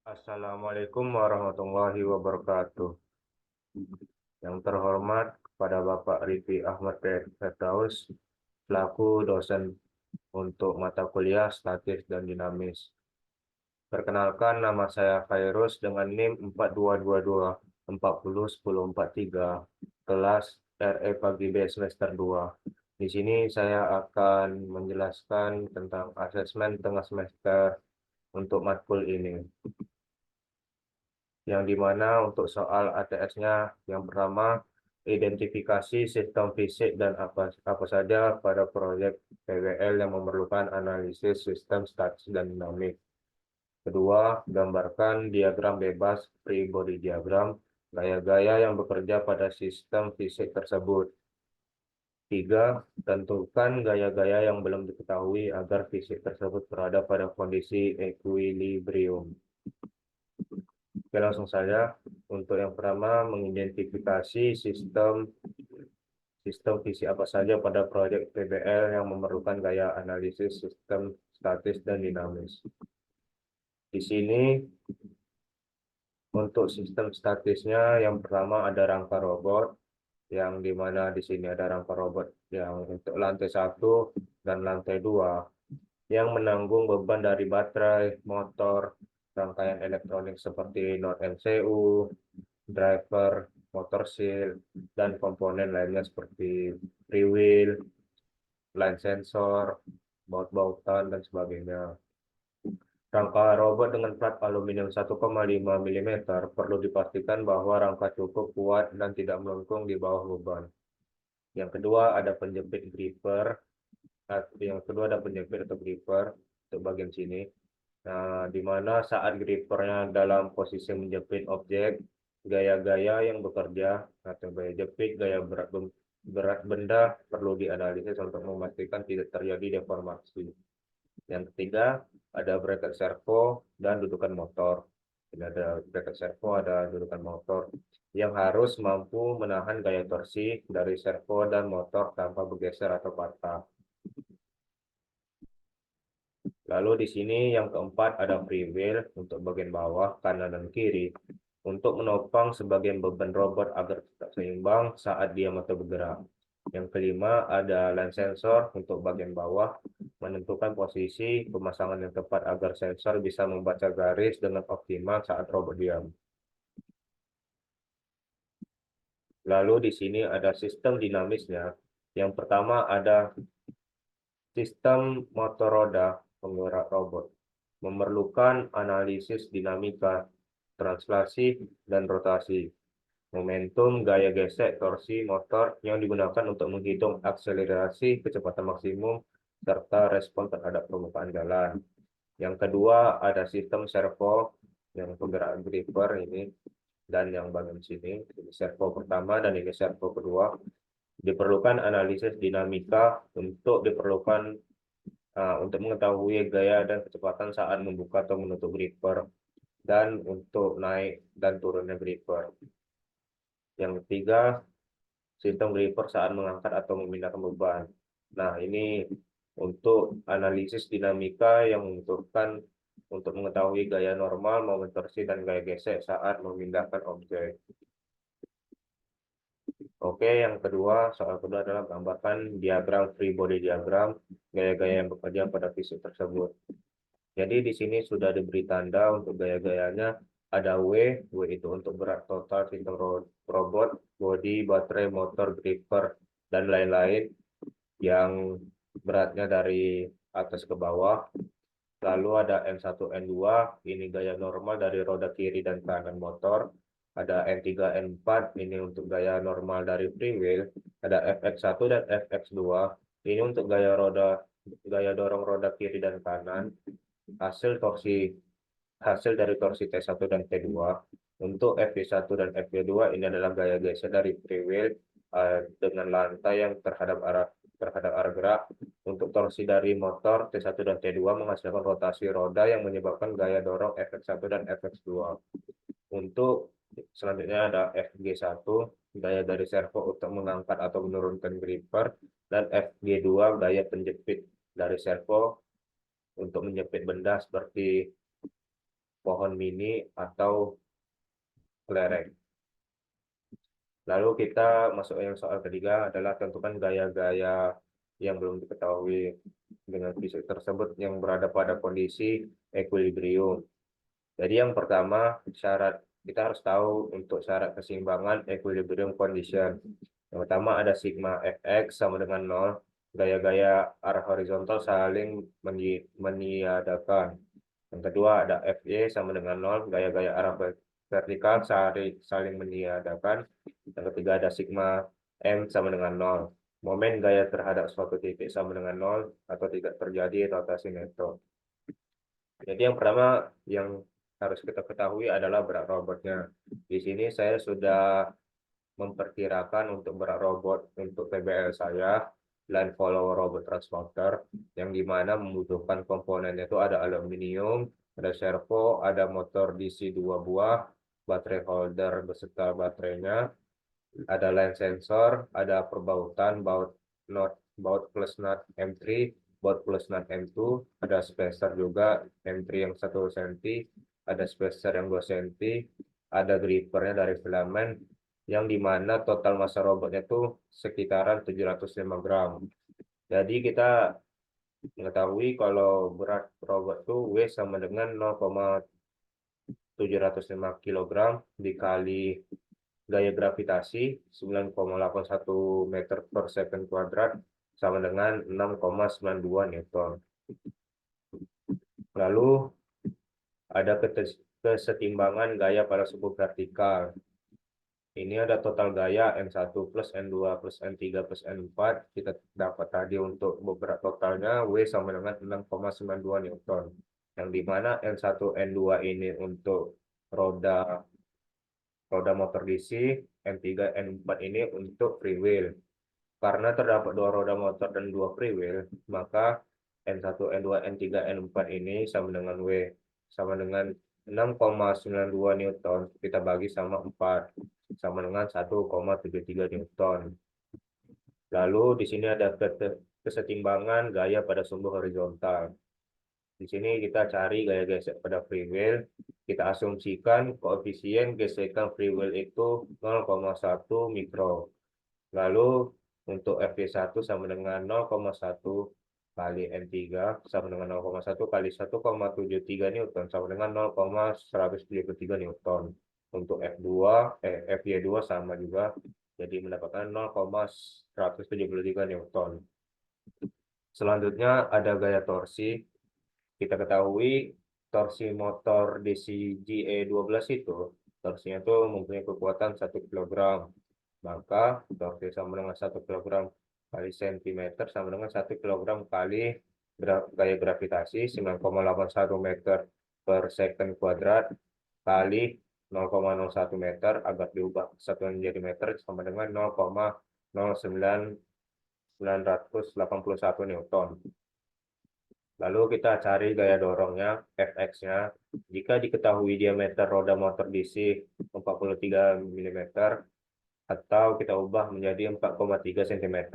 Assalamualaikum warahmatullahi wabarakatuh. Yang terhormat kepada Bapak Riffi Ahmad Firdaus, selaku dosen untuk mata kuliah statis dan dinamis. Perkenalkan, nama saya Khairus dengan NIM 4222401043, kelas RE Pagi B semester 2. Di sini saya akan menjelaskan tentang asesmen tengah semester untuk matkul ini, yang dimana untuk soal ATS-nya yang pertama, identifikasi sistem fisik dan apa saja pada proyek PWL yang memerlukan analisis sistem statis dan dinamik. Kedua, gambarkan diagram bebas free body diagram, gaya-gaya yang bekerja pada sistem fisik tersebut. Tiga, tentukan gaya-gaya yang belum diketahui agar fisik tersebut berada pada kondisi equilibrium. Oke, langsung saja. Untuk yang pertama, mengidentifikasi sistem fisik apa saja pada proyek PBL yang memerlukan gaya analisis sistem statis dan dinamis. Di sini untuk sistem statisnya yang pertama ada rangka robot, yang dimana di sini ada rangka robot yang untuk lantai 1 dan lantai 2 yang menanggung beban dari baterai, motor, rangkaian elektronik seperti not MCU, driver, motor seal, dan komponen lainnya seperti free wheel, line sensor, baut-bautan, dan sebagainya. Rangka robot dengan plat aluminium 1,5 mm perlu dipastikan bahwa rangka cukup kuat dan tidak melengkung di bawah beban. Yang kedua ada penjepit gripper. Yang kedua ada penjepit atau gripper untuk bagian sini. Nah, di mana saat grippernya dalam posisi menjepit objek, gaya-gaya yang bekerja atau gaya jepit, gaya berat benda perlu dianalisis untuk memastikan tidak terjadi deformasi. Yang ketiga, ada bracket servo dan dudukan motor. Ini ada bracket servo, ada dudukan motor yang harus mampu menahan gaya torsi dari servo dan motor tanpa bergeser atau patah. Lalu di sini yang keempat ada free wheel untuk bagian bawah, kanan, dan kiri untuk menopang sebagian beban robot agar tetap seimbang saat dia atau bergerak. Yang kelima ada line sensor untuk bagian bawah, menentukan posisi pemasangan yang tepat agar sensor bisa membaca garis dengan optimal saat robot diam. Lalu di sini ada sistem dinamisnya. Yang pertama ada sistem motor roda penggerak robot, memerlukan analisis dinamika, translasi, dan rotasi, momentum, gaya gesek, torsi motor yang digunakan untuk menghitung akselerasi, kecepatan maksimum, serta respon terhadap permukaan jalan. Yang kedua ada sistem servo yang penggerak gripper ini, dan yang bagian sini, ini servo pertama dan ini servo kedua. Diperlukan analisis dinamika untuk mengetahui gaya dan kecepatan saat membuka atau menutup gripper dan untuk naik dan turunnya gripper. Yang ketiga, sistem gripper saat mengangkat atau memindahkan beban. Nah, ini untuk analisis dinamika yang membutuhkan untuk mengetahui gaya normal, momen torsi, dan gaya gesek saat memindahkan objek. Oke, yang kedua, soal kedua adalah gambarkan diagram free body diagram, gaya-gaya yang bekerja pada fisik tersebut. Jadi di sini sudah diberi tanda untuk gaya-gayanya, ada W itu untuk berat total sistem robot, body, baterai, motor, gripper, dan lain-lain yang beratnya dari atas ke bawah. Lalu ada N1, N2, ini gaya normal dari roda kiri dan kanan motor. Ada N3, N4, ini untuk gaya normal dari free wheel. Ada FX1 dan FX2, ini untuk gaya dorong roda kiri dan kanan. Hasil dari torsi T1 dan T2. Untuk FV1 dan FV2 ini adalah gaya geser dari free wheel dengan lantai yang terhadap arah gerak. Untuk torsi dari motor T1 dan T2 menghasilkan rotasi roda yang menyebabkan gaya dorong FX1 dan FX2. Untuk selanjutnya ada FG1, gaya dari servo untuk mengangkat atau menurunkan gripper, dan FG2, gaya penjepit dari servo untuk menjepit benda seperti pohon mini atau kelereng. Lalu kita masuk yang soal ketiga adalah tentukan gaya-gaya yang belum diketahui dengan fisik tersebut yang berada pada kondisi equilibrium. Jadi yang pertama, syarat kita harus tahu untuk syarat keseimbangan equilibrium condition. Yang pertama ada sigma fx sama dengan 0. Gaya-gaya arah horizontal saling meniadakan. Yang kedua ada fy sama dengan 0. Gaya-gaya arah vertikal saling meniadakan. Yang ketiga ada sigma m sama dengan 0. Momen gaya terhadap suatu titik sama dengan 0 atau tidak terjadi rotasi neto. Jadi yang pertama yang harus kita ketahui adalah berat robotnya. Di sini saya sudah memperkirakan untuk berat robot untuk PBL saya, line follower robot transporter, yang dimana membutuhkan komponennya itu ada aluminium, ada servo, ada motor DC 2 buah, baterai holder beserta baterainya, ada line sensor, ada perbautan, baut plus nut M3, baut plus nut M2, ada spacer juga M3 yang 1 cm, ada spacer yang 2 cm, ada grippernya dari filament, yang dimana total massa robotnya itu sekitaran 705 gram. Jadi kita mengetahui kalau berat robot itu W sama dengan 0,705 kg dikali gaya gravitasi 9,81 meter per second kuadrat sama dengan 6,92 Newton. Lalu ada kesetimbangan gaya pada suku vertikal. Ini ada total gaya N1 plus N2 plus N3 plus N4. Kita dapat tadi untuk beberapa totalnya W sama dengan 6,92 Newton. Yang dimana N1, N2 ini untuk roda motor DC, N3, N4 ini untuk free wheel. Karena terdapat 2 roda motor dan 2 free wheel, maka N1, N2, N3, N4 ini sama dengan W. Sama dengan 6,92 Newton, kita bagi sama 4. Sama dengan 1,73 Newton. Lalu di sini ada kesetimbangan gaya pada sumbu horizontal. Di sini kita cari gaya gesek pada free wheel. Kita asumsikan koefisien gesekan free wheel itu 0,1 mikro. Lalu untuk FV1 sama dengan 0,1 kali N3 sama dengan 0,1 kali 1,73 Newton sama dengan 0,173 Newton. Untuk FY2 sama juga, jadi mendapatkan 0,173 Newton. Selanjutnya ada gaya torsi. Kita ketahui torsi motor DC GE12 itu, torsinya itu mempunyai kekuatan 1 kg. Maka torsi sama dengan 1 kg kali cm sama dengan 1 kg kali gaya gravitasi 9,81 meter per second kuadrat kali 0,01 meter agar diubah satuan menjadi meter sama dengan 0,09981 Newton. Lalu kita cari gaya dorongnya, Fx-nya. Jika diketahui diameter roda motor DC 43 mm, atau kita ubah menjadi 4,3 cm.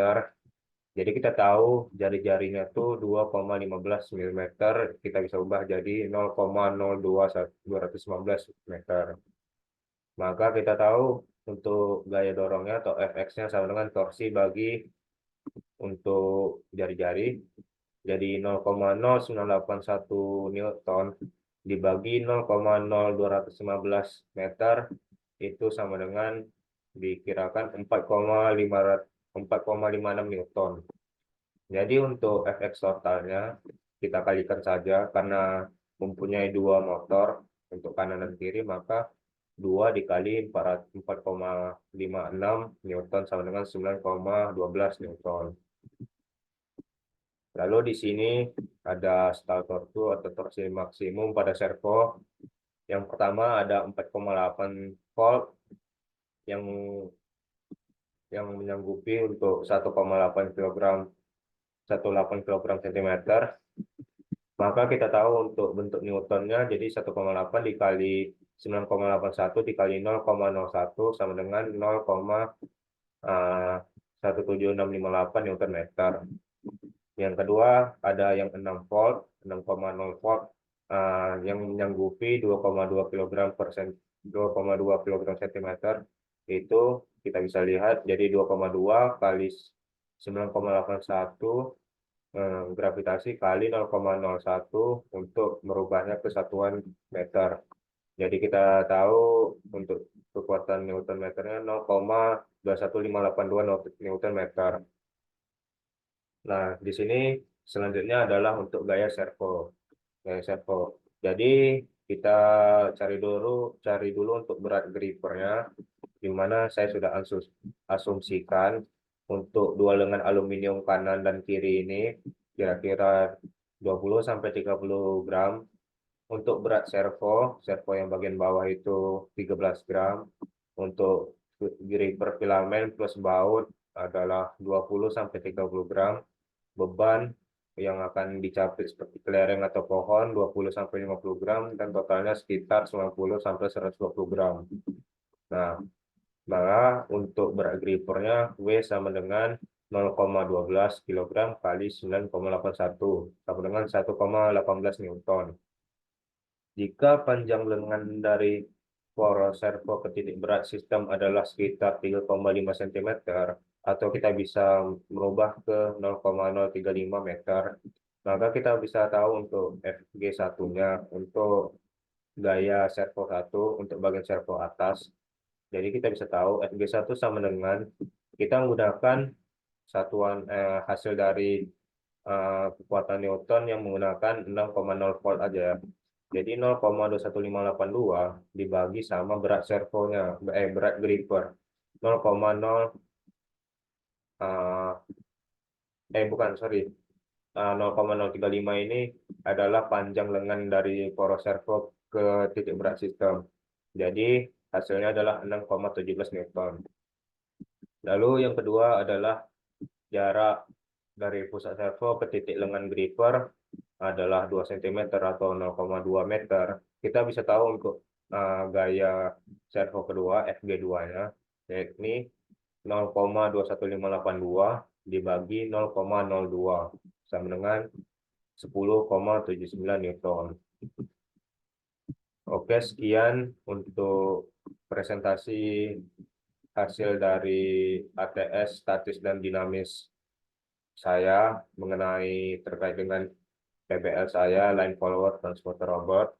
Jadi kita tahu jari-jarinya tuh 2,15 mm, kita bisa ubah jadi 0,02215 meter. Maka kita tahu untuk gaya dorongnya atau Fx-nya sama dengan torsi bagi untuk jari-jari. Jadi 0,0981 Newton dibagi 0,0215 meter itu sama dengan dikirakan 4,56 Newton. Jadi untuk Fx totalnya kita kalikan saja karena mempunyai 2 motor untuk kanan dan kiri, maka 2 dikali 4,56 Newton sama dengan 9,12 Newton. Lalu di sini ada stall torque atau torsi maksimum pada servo. Yang pertama ada 4,8 volt yang menyanggupi untuk 1,8 kg 18 kg cm. Maka kita tahu untuk bentuk Newtonnya jadi 1,8 dikali 9,81 dikali 0,01 sama dengan 0,17658 Newton meter. Yang kedua ada yang 6 volt, 6,0 volt yang menyanggupi 2,2 kg per 2,2 kg cm itu kita bisa lihat jadi 2,2 kali 9,81 gravitasi kali 0,01 untuk merubahnya ke satuan meter. Jadi kita tahu untuk kekuatan Newton meternya 0,21582 Newton meter. Nah, di sini selanjutnya adalah untuk gaya servo. Gaya servo. Jadi kita cari dulu untuk berat grippernya, di mana saya sudah asumsikan untuk dua lengan aluminium kanan dan kiri ini kira-kira 20 sampai 30 gram. Untuk berat servo yang bagian bawah itu 13 gram. Untuk gripper filamen plus baut adalah 20 sampai 30 gram. Beban yang akan dicapit seperti kelereng atau pohon 20 sampai 50 gram dan totalnya sekitar 90 sampai 120 gram. Nah, maka untuk berat grippernya W sama dengan 0,12 kg kali 9,81 sama dengan 1,18 Newton. Jika panjang lengan dari poros servo ke titik berat sistem adalah sekitar 3,5 cm, atau kita bisa merubah ke 0,035 meter, maka kita bisa tahu untuk FG1-nya, untuk gaya servo 1, untuk bagian servo atas. Jadi kita bisa tahu FG1 sama dengan, kita menggunakan satuan hasil dari kekuatan Newton yang menggunakan 6,0 volt aja. Jadi 0,21582 dibagi sama berat servonya, berat gripper 0,0 bukan sorry 0,035 ini adalah panjang lengan dari poros servo ke titik berat sistem. Jadi hasilnya adalah 6,17 Newton. Lalu yang kedua adalah jarak dari pusat servo ke titik lengan gripper adalah 2 cm atau 0,2 meter. Kita bisa tahu untuk gaya servo kedua, FG2-nya, yakni 0,21582 dibagi 0,02 sama dengan 10,79 Newton. Oke, sekian untuk presentasi hasil dari ATS statis dan dinamis saya mengenai terkait dengan PBL saya, Line Follower Transporter Robot.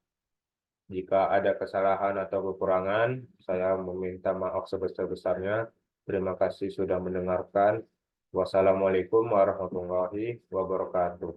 Jika ada kesalahan atau kekurangan, saya meminta maaf sebesar-besarnya. Terima kasih sudah mendengarkan. Wassalamualaikum warahmatullahi wabarakatuh.